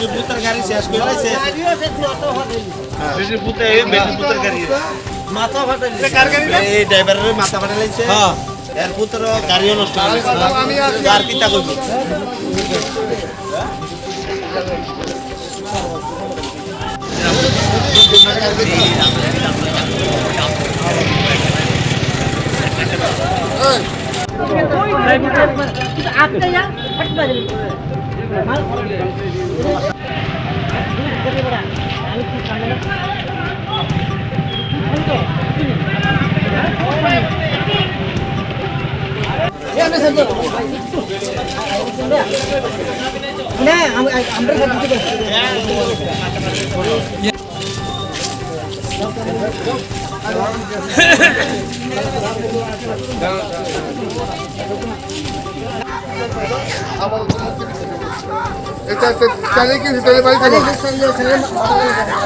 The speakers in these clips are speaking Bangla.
ভূতের গাড়ি শেষ করে লাইছে বেশি ভূতের গাড়ি মাথা ফাটাইছে কার গাড়ি এই ড্রাইভারের মাথা ফাটাইছে হ্যাঁ এর ভূতের গাড়িও নষ্ট হয়ে গেছে আর কিটা কইব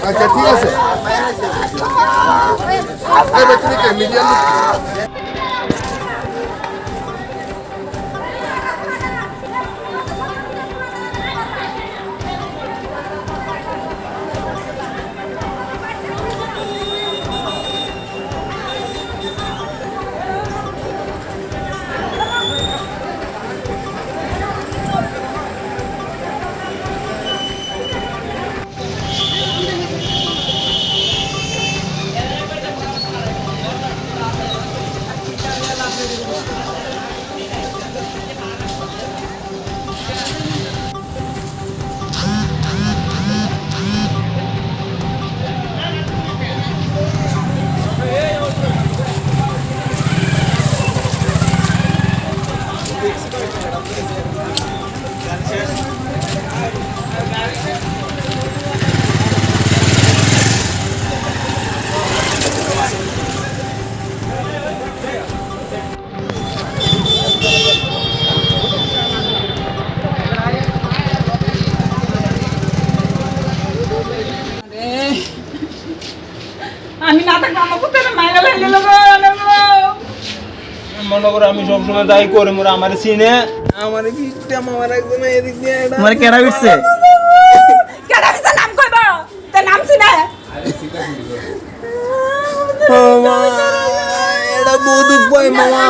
আচ্ছা ঠিক আছে মিডিয়াম আমি না থাকলে আমার কোথায় মাইরা লাগলো মনে করো আমি সবসময় যাই করে মোরা আমার চিনে আমার ভিড়টা আমার একদম এদিক দিয়ে তোমার কেডা বিটছে কেডা বিছে নাম কইবা তে নাম চিনা ও মা এটা বহুত উপায় মামা